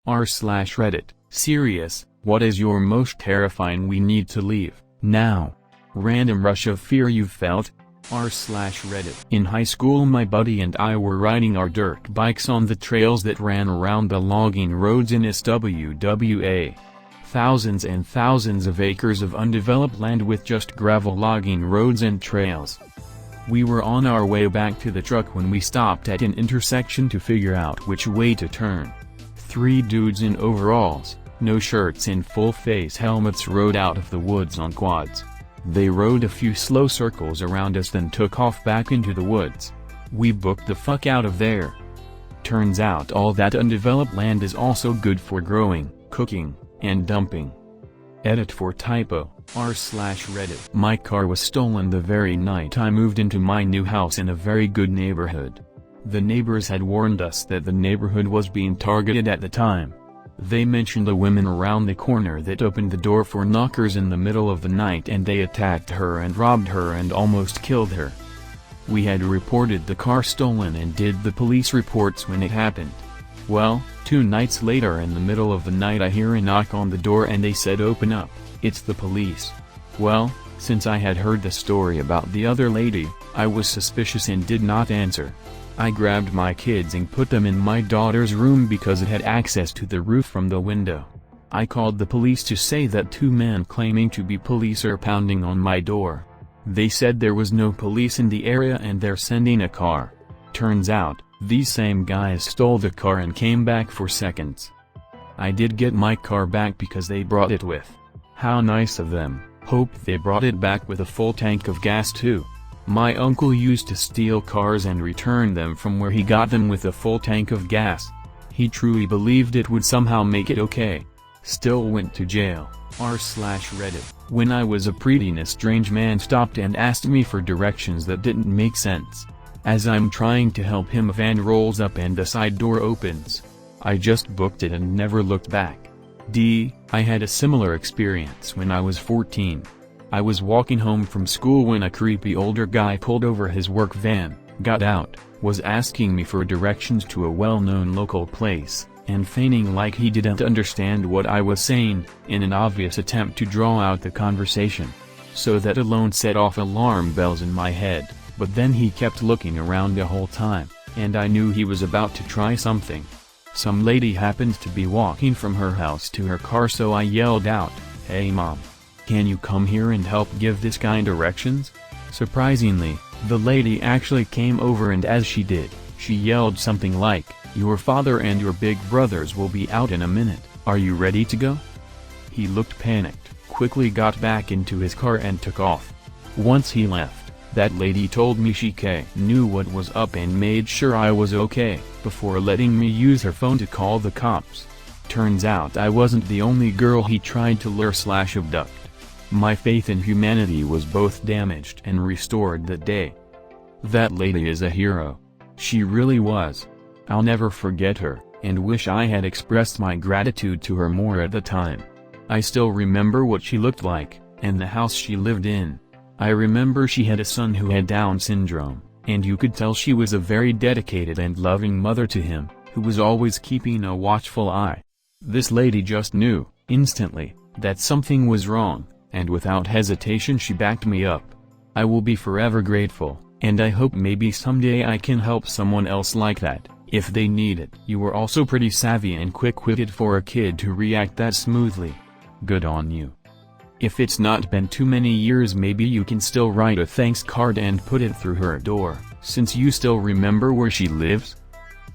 r/Reddit. Serious, what is your most terrifying we need to leave, now? Random rush of fear you've felt? r/Reddit. In high school my buddy and I were riding our dirt bikes on the trails that ran around the logging roads in SWWA. Thousands and thousands of acres of undeveloped land with just gravel logging roads and trails. We were on our way back to the truck when we stopped at an intersection to figure out which way to turn. Three dudes in overalls, no shirts and full-face helmets rode out of the woods on quads. They rode a few slow circles around us then took off back into the woods. We booked the fuck out of there. Turns out all that undeveloped land is also good for growing, cooking, and dumping. Edit for typo, r/Reddit. My car was stolen the very night I moved into my new house in a very good neighborhood. The neighbors had warned us that the neighborhood was being targeted at the time. They mentioned a woman around the corner that opened the door for knockers in the middle of the night and they attacked her and robbed her and almost killed her. We had reported the car stolen and did the police reports when it happened. Well, 2 nights later in the middle of the night I hear a knock on the door and they said open up, it's the police. Well, since I had heard the story about the other lady, I was suspicious and did not answer. I grabbed my kids and put them in my daughter's room because it had access to the roof from the window. I called the police to say that 2 men claiming to be police are pounding on my door. They said there was no police in the area and they're sending a car. Turns out, these same guys stole the car and came back for seconds. I did get my car back because they brought it with. How nice of them. Hope they brought it back with a full tank of gas too. My uncle used to steal cars and return them from where he got them with a full tank of gas. He truly believed it would somehow make it okay. Still went to jail, r/Reddit. When I was a preteen a strange man stopped and asked me for directions that didn't make sense. As I'm trying to help him a van rolls up and the side door opens. I just booked it and never looked back. I had a similar experience when I was 14. I was walking home from school when a creepy older guy pulled over his work van, got out, was asking me for directions to a well-known local place, and feigning like he didn't understand what I was saying, in an obvious attempt to draw out the conversation. So that alone set off alarm bells in my head, but then he kept looking around the whole time, and I knew he was about to try something. Some lady happened to be walking from her house to her car so I yelled out, "Hey mom. Can you come here and help give this guy directions?" Surprisingly, the lady actually came over and as she did, she yelled something like, "Your father and your big brothers will be out in a minute, are you ready to go?" He looked panicked, quickly got back into his car and took off. Once he left, that lady told me she knew what was up and made sure I was okay, before letting me use her phone to call the cops. Turns out I wasn't the only girl he tried to lure/abduct. My faith in humanity was both damaged and restored that day. That lady is a hero. She really was. I'll never forget her, and wish I had expressed my gratitude to her more at the time. I still remember what she looked like, and the house she lived in. I remember she had a son who had Down syndrome, and you could tell she was a very dedicated and loving mother to him, who was always keeping a watchful eye. This lady just knew, instantly, that something was wrong. And without hesitation she backed me up. I will be forever grateful, and I hope maybe someday I can help someone else like that, if they need it. You were also pretty savvy and quick-witted for a kid to react that smoothly. Good on you. If it's not been too many years maybe you can still write a thanks card and put it through her door, since you still remember where she lives?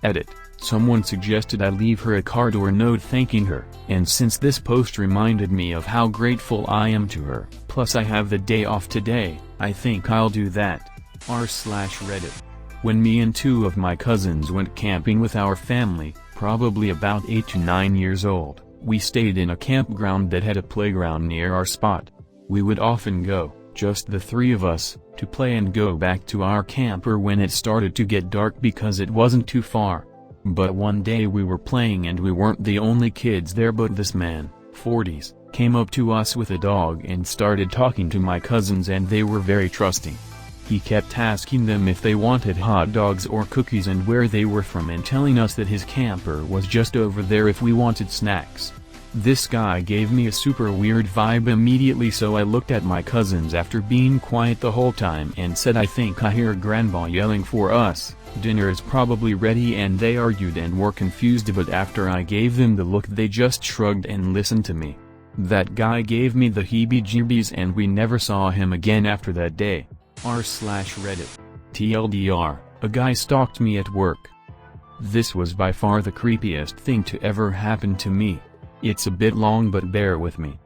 Edit. Someone suggested I leave her a card or note thanking her, and since this post reminded me of how grateful I am to her, plus I have the day off today, I think I'll do that. r/Reddit. When me and 2 of my cousins went camping with our family, probably about 8 to 9 years old, we stayed in a campground that had a playground near our spot. We would often go, just the 3 of us, to play and go back to our camper when it started to get dark because it wasn't too far. But one day we were playing and we weren't the only kids there but this man, 40s, came up to us with a dog and started talking to my cousins and they were very trusting. He kept asking them if they wanted hot dogs or cookies and where they were from, and telling us that his camper was just over there if we wanted snacks. This guy gave me a super weird vibe immediately, so I looked at my cousins after being quiet the whole time and said, "I think I hear grandpa yelling for us, dinner is probably ready," and they argued and were confused, but after I gave them the look they just shrugged and listened to me. That guy gave me the heebie-jeebies and we never saw him again after that day. r/Reddit. TLDR, a guy stalked me at work. This was by far the creepiest thing to ever happen to me. It's a bit long, but bear with me.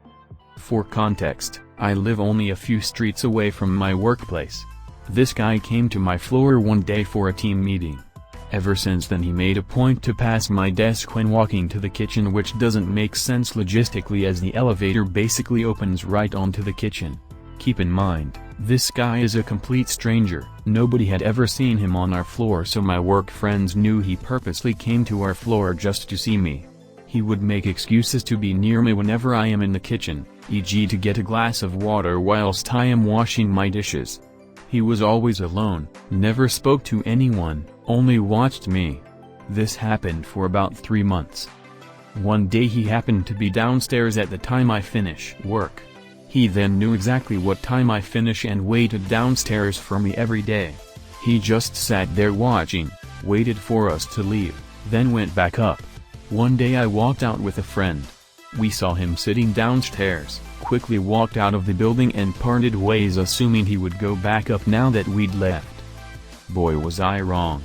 For context, I live only a few streets away from my workplace. This guy came to my floor one day for a team meeting. Ever since then he made a point to pass my desk when walking to the kitchen, which doesn't make sense logistically as the elevator basically opens right onto the kitchen. Keep in mind, this guy is a complete stranger. Nobody had ever seen him on our floor, so my work friends knew he purposely came to our floor just to see me. He would make excuses to be near me whenever I am in the kitchen, e.g. to get a glass of water whilst I am washing my dishes. He was always alone, never spoke to anyone, only watched me. This happened for about 3 months. One day he happened to be downstairs at the time I finish work. He then knew exactly what time I finish and waited downstairs for me every day. He just sat there watching, waited for us to leave, then went back up. One day I walked out with a friend. We saw him sitting downstairs, quickly walked out of the building and parted ways, assuming he would go back up now that we'd left. Boy, was I wrong.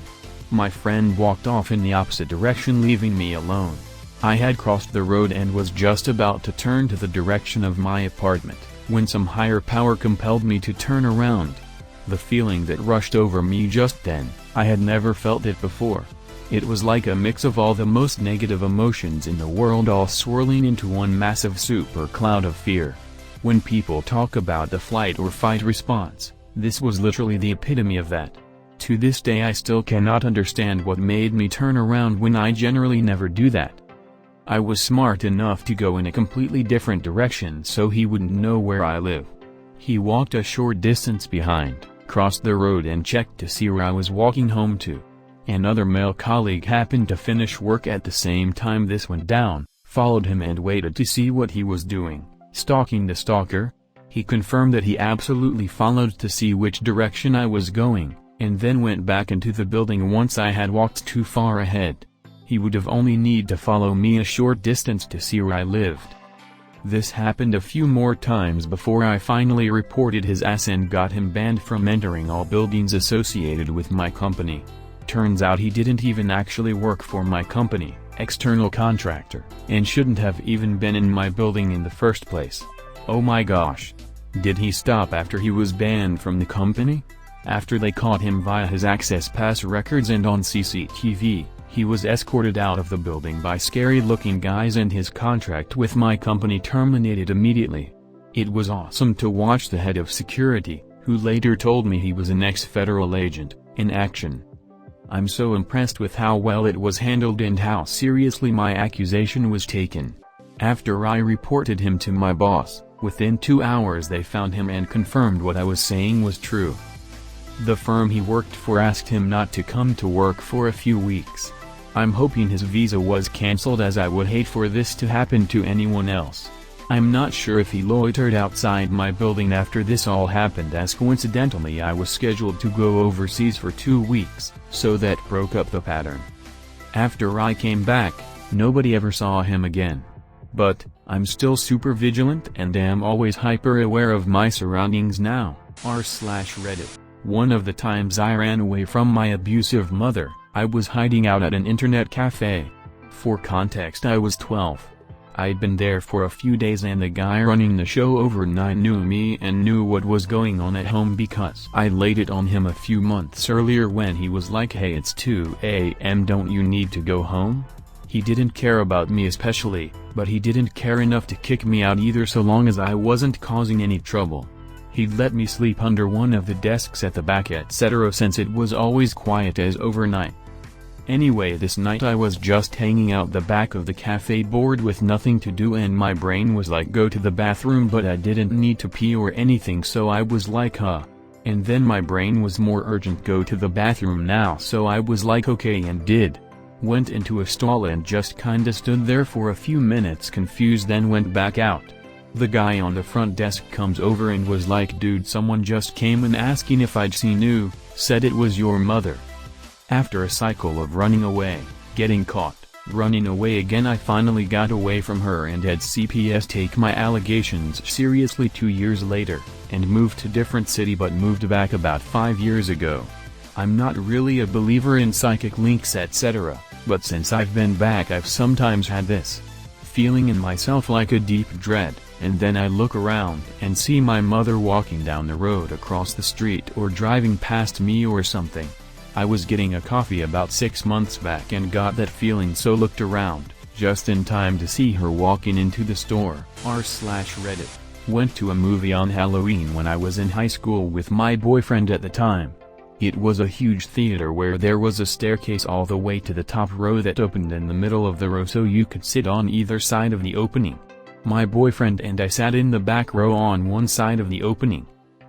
My friend walked off in the opposite direction, leaving me alone. I had crossed the road and was just about to turn to the direction of my apartment, when some higher power compelled me to turn around. The feeling that rushed over me just then, I had never felt it before. It was like a mix of all the most negative emotions in the world all swirling into one massive super cloud of fear. When people talk about the flight or fight response, this was literally the epitome of that. To this day I still cannot understand what made me turn around when I generally never do that. I was smart enough to go in a completely different direction so he wouldn't know where I live. He walked a short distance behind, crossed the road and checked to see where I was walking home to. Another male colleague happened to finish work at the same time this went down, followed him and waited to see what he was doing, stalking the stalker. He confirmed that he absolutely followed to see which direction I was going, and then went back into the building once I had walked too far ahead. He would have only need to follow me a short distance to see where I lived. This happened a few more times before I finally reported his ass and got him banned from entering all buildings associated with my company. Turns out he didn't even actually work for my company, external contractor, and shouldn't have even been in my building in the first place. Oh my gosh. Did he stop after he was banned from the company? After they caught him via his access pass records and on CCTV, he was escorted out of the building by scary-looking guys and his contract with my company terminated immediately. It was awesome to watch the head of security, who later told me he was an ex-federal agent, in action. I'm so impressed with how well it was handled and how seriously my accusation was taken. After I reported him to my boss, within 2 hours they found him and confirmed what I was saying was true. The firm he worked for asked him not to come to work for a few weeks. I'm hoping his visa was cancelled, as I would hate for this to happen to anyone else. I'm not sure if he loitered outside my building after this all happened, as coincidentally I was scheduled to go overseas for 2 weeks, so that broke up the pattern. After I came back, nobody ever saw him again. But, I'm still super vigilant and am always hyper aware of my surroundings now. r/Reddit. One of the times I ran away from my abusive mother, I was hiding out at an internet cafe. For context, I was 12. I'd been there for a few days and the guy running the show overnight knew me and knew what was going on at home because I laid it on him a few months earlier when he was like, "Hey, it's 2 a.m. don't you need to go home?" He didn't care about me especially, but he didn't care enough to kick me out either so long as I wasn't causing any trouble. He'd let me sleep under one of the desks at the back etc. since it was always quiet as overnight. Anyway, this night I was just hanging out the back of the cafe bored with nothing to do and my brain was like, go to the bathroom, but I didn't need to pee or anything, so I was like, And then my brain was more urgent, go to the bathroom now, so I was like okay and did. Went into a stall and just kinda stood there for a few minutes confused, then went back out. The guy on the front desk comes over and was like, dude, someone just came in asking if I'd seen you, said it was your mother. After a cycle of running away, getting caught, running away again, I finally got away from her and had CPS take my allegations seriously 2 years later, and moved to different city, but moved back about 5 years ago. I'm not really a believer in psychic links etc., but since I've been back I've sometimes had this feeling in myself, like a deep dread, and then I look around and see my mother walking down the road across the street or driving past me or something. I was getting a coffee about 6 months back and got that feeling, so looked around, just in time to see her walking into the store. r/Reddit. Went to a movie on Halloween when I was in high school with my boyfriend at the time. It was a huge theater where there was a staircase all the way to the top row that opened in the middle of the row so you could sit on either side of the opening. My boyfriend and I sat in the back row on one side of the opening.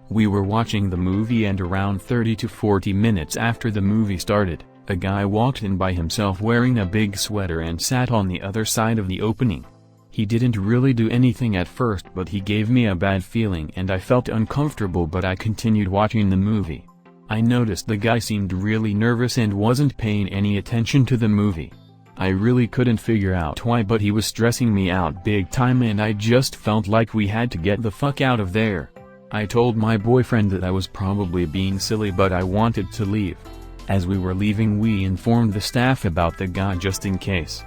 We were watching the movie, and around 30 to 40 minutes after the movie started, a guy walked in by himself wearing a big sweater and sat on the other side of the opening. He didn't really do anything at first, but he gave me a bad feeling and I felt uncomfortable, but I continued watching the movie. I noticed the guy seemed really nervous and wasn't paying any attention to the movie. I really couldn't figure out why, but he was stressing me out big time and I just felt like we had to get the fuck out of there. I told my boyfriend that I was probably being silly, but I wanted to leave. As we were leaving, we informed the staff about the guy just in case.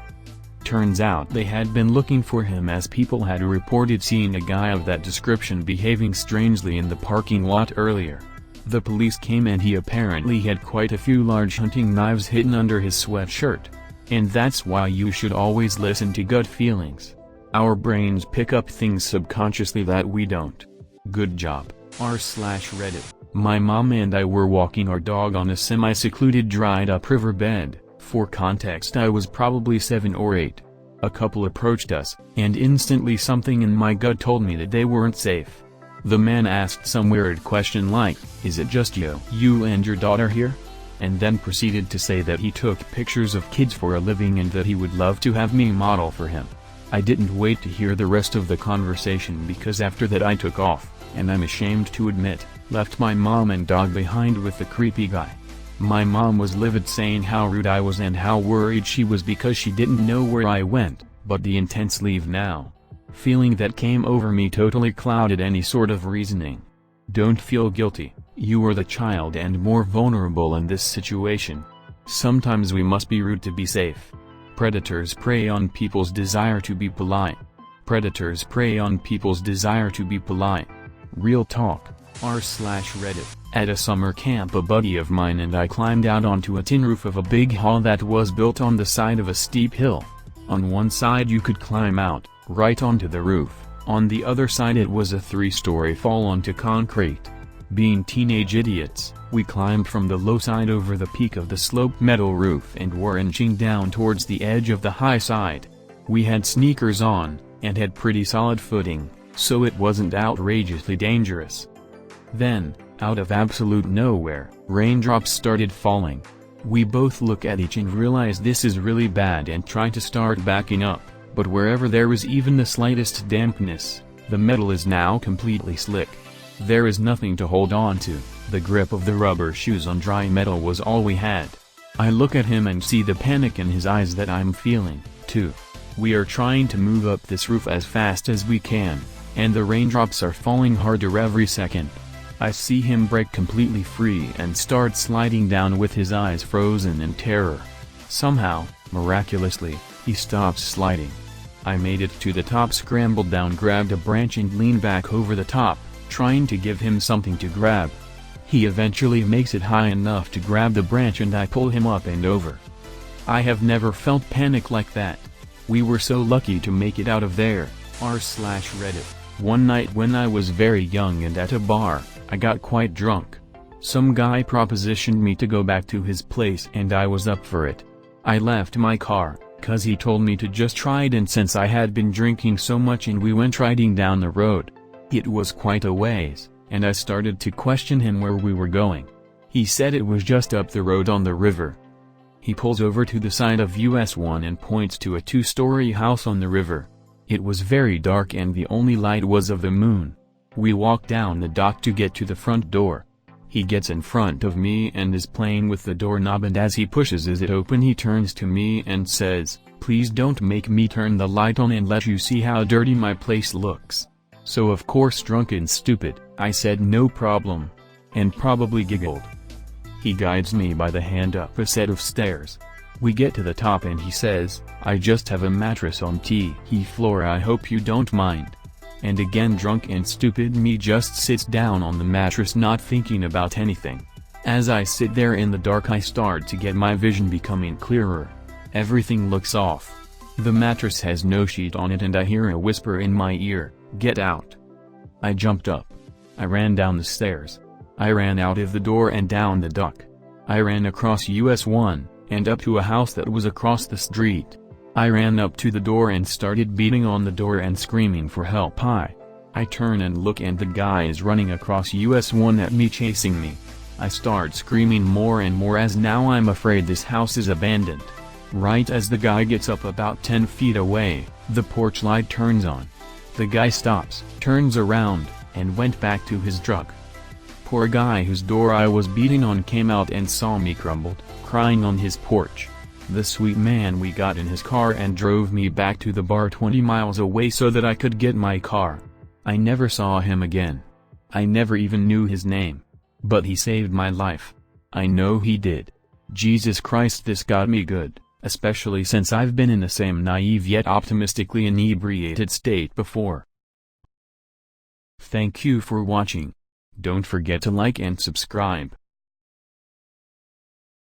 Turns out they had been looking for him, as people had reported seeing a guy of that description behaving strangely in the parking lot earlier. The police came and he apparently had quite a few large hunting knives hidden under his sweatshirt. And that's why you should always listen to gut feelings. Our brains pick up things subconsciously that we don't. Good job. r/Reddit. My mom and I were walking our dog on a semi-secluded dried-up riverbed. For context, I was probably 7 or 8. A couple approached us, and instantly something in my gut told me that they weren't safe. The man asked some weird question like, "Is it just you and your daughter here?" And then proceeded to say that he took pictures of kids for a living and that he would love to have me model for him. I didn't wait to hear the rest of the conversation, because after that I took off, and I'm ashamed to admit, left my mom and dog behind with the creepy guy. My mom was livid, saying how rude I was and how worried she was because she didn't know where I went, but the intense leave now feeling that came over me totally clouded any sort of reasoning. Don't feel guilty, you are the child and more vulnerable in this situation. Sometimes we must be rude to be safe. Predators prey on people's desire to be polite. Predators prey on people's desire to be polite. Real talk. r/Reddit. At a summer camp, a buddy of mine and I climbed out onto a tin roof of a big hall that was built on the side of a steep hill. On one side you could climb out, right onto the roof. On the other side it was a 3-story fall onto concrete. Being teenage idiots, we climbed from the low side over the peak of the sloped metal roof and were inching down towards the edge of the high side. We had sneakers on, and had pretty solid footing, so it wasn't outrageously dangerous. Then, out of absolute nowhere, raindrops started falling. We both look at each and realize this is really bad and try to start backing up, but wherever there was even the slightest dampness, the metal is now completely slick. There is nothing to hold on to. The grip of the rubber shoes on dry metal was all we had. I look at him and see the panic in his eyes that I'm feeling, too. We are trying to move up this roof as fast as we can, and the raindrops are falling harder every second. I see him break completely free and start sliding down with his eyes frozen in terror. Somehow, miraculously, he stops sliding. I made it to the top, scrambled down, grabbed a branch and leaned back over the top, trying to give him something to grab. He eventually makes it high enough to grab the branch and I pull him up and over. I have never felt panic like that. We were so lucky to make it out of there. r/Reddit. One night when I was very young and at a bar, I got quite drunk. Some guy propositioned me to go back to his place and I was up for it. I left my car, cause he told me to just try it, and since I had been drinking so much and we went riding down the road. It was quite a ways, and I started to question him where we were going. He said it was just up the road on the river. He pulls over to the side of US 1 and points to a 2-story house on the river. It was very dark and the only light was of the moon. We walked down the dock to get to the front door. He gets in front of me and is playing with the doorknob, and as he pushes it open he turns to me and says, "Please don't make me turn the light on and let you see how dirty my place looks." So of course, drunk and stupid, I said no problem. And probably giggled. He guides me by the hand up a set of stairs. We get to the top and he says, "I just have a mattress on the floor, I hope you don't mind." And again, drunk and stupid me just sits down on the mattress, not thinking about anything. As I sit there in the dark, I start to get my vision becoming clearer. Everything looks off. The mattress has no sheet on it and I hear a whisper in my ear, "Get out." I jumped up. I ran down the stairs. I ran out of the door and down the dock. I ran across US 1, and up to a house that was across the street. I ran up to the door and started beating on the door and screaming for help. I turn and look and the guy is running across US 1 at me, chasing me. I start screaming more and more as now I'm afraid this house is abandoned. Right as the guy gets up about 10 feet away, the porch light turns on. The guy stops, turns around, and went back to his truck. Poor guy whose door I was beating on came out and saw me crumbled, crying on his porch. The sweet man, we got in his car and drove me back to the bar 20 miles away so that I could get my car. I never saw him again. I never even knew his name. But he saved my life. I know he did. Jesus Christ, this got me good, especially since I've been in the same naive yet optimistically inebriated state before. Thank you for watching. Don't forget to like and subscribe.